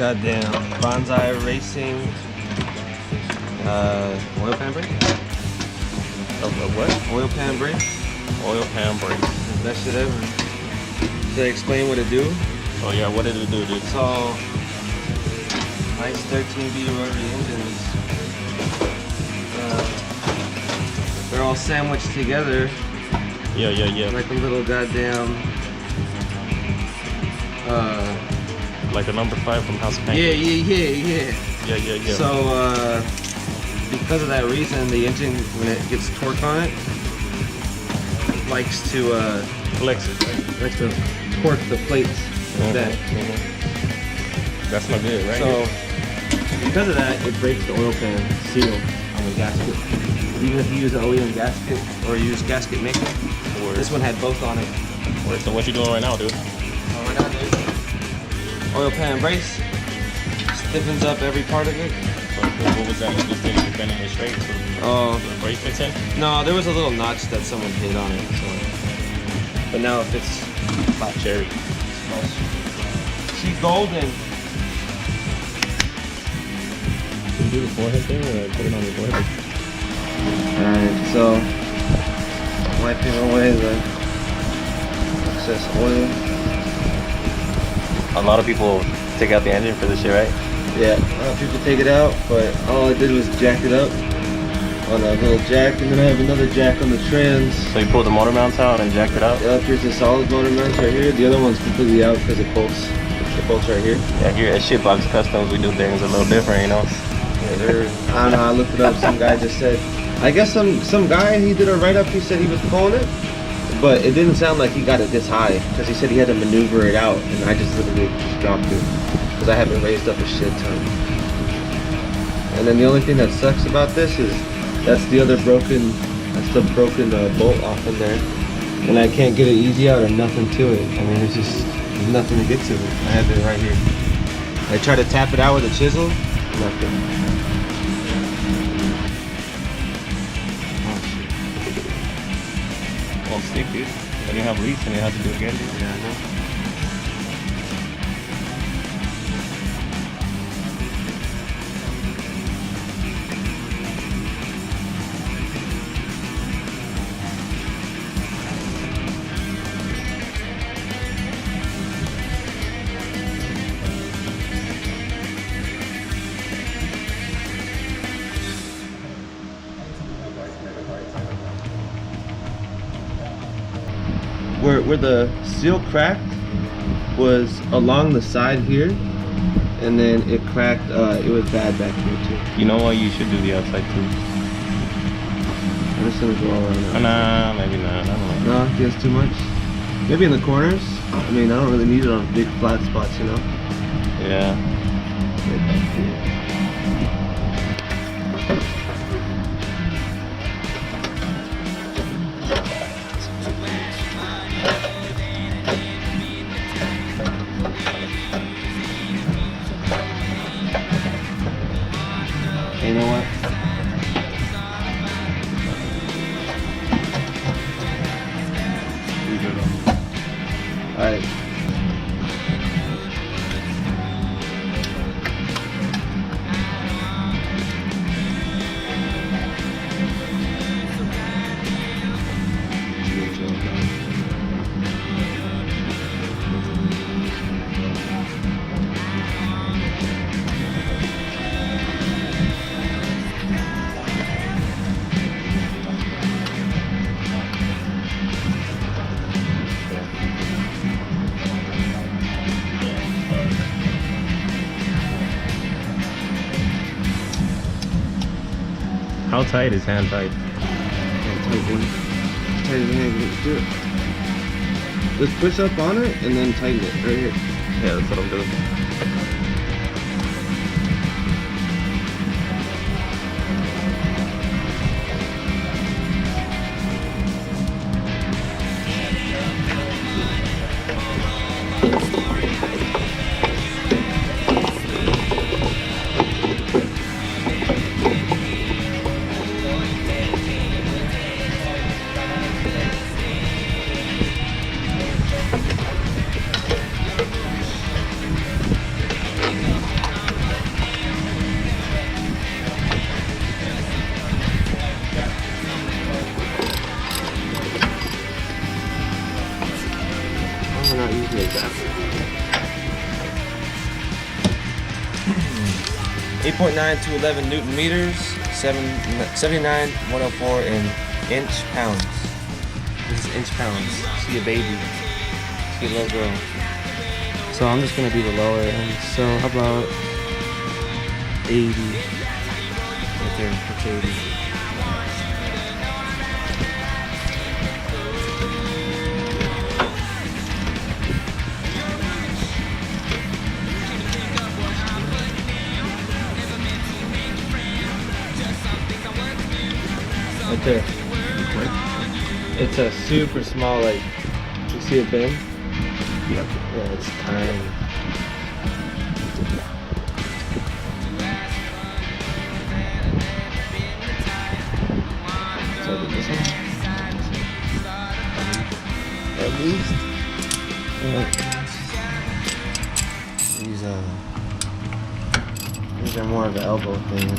Goddamn Banzai Racing oil pan brake? What? Oil pan brake? Oil pan brake. Best shit ever. Should I explain what it do? Oh yeah, what did it do, dude? It's all nice 13B rotary engines. They're all sandwiched together. Yeah. Like a little goddamn like a number 5 from House of Pancakes. Yeah. So because of that reason, the engine, when it gets torque on it, likes to Flex it, right? likes to torque the plates like that. That's not good, right? So because of that, it breaks the oil pan seal on the gasket. Even if you use an OEM gasket or use gasket maker, this one had both on it. So what you doing right now, dude? Right now, dude, oil pan brace stiffens up every part of it. So what was that? You just didn't bend it straight so the brake fits in? No, there was a little notch that someone hit on it. So, but now it fits Hot cherry. She's golden. Can you do the forehead thing or put it on your forehead? Alright, so wiping away the excess oil. A lot of people take out the engine for this shit, right? Yeah, a lot of people take it out, but all I did was jack it up on a little jack, and then I have another jack on the trans. So you pulled the motor mounts out and jacked it out? Yeah, here's the solid motor mounts right here. The other one's completely out because it bolts. The bolts right here. Yeah, here at Shitbox Customs we do things a little different, you know? Yeah, they're, I don't know, I looked it up, some guy just said, I guess some guy, he did a write-up, he said he was pulling it, but it didn't sound like he got it this high, because he said he had to maneuver it out, and I just literally just dropped it, because I haven't raised up a shit ton. And then the only thing that sucks about this is, that's the broken bolt off in there, and I can't get it easy out or nothing to it. I mean, there's nothing to get to it. I have it right here. I try to tap it out with a chisel, nothing. Well, stick, dude. Then you have leaks and you have to do it again, dude. Yeah, I know. Where the seal cracked was along the side here, and then it cracked, it was bad back here too. You know what? You should do the outside too. I'm just gonna go all around. Nah, maybe not. I don't know. No, he has too much. Maybe in the corners. I mean, I don't really need it on big flat spots, you know? Yeah. Right back here. You know what? Alright. How tight is hand tight? Tighten the hand, do it. Just push up on it and then tighten it right here. Yeah, that's what I'm doing. 8.9 to 11 Newton meters, 79, 104 in inch pounds. This is inch pounds. See a baby. See a little girl. So I'm just gonna do the lower end. So how about 80? Right there, that's 80. Right there. It's a super small, like, you see it bend? Yep. Yeah, it's tiny. So this one? At least. These are more of an elbow thing.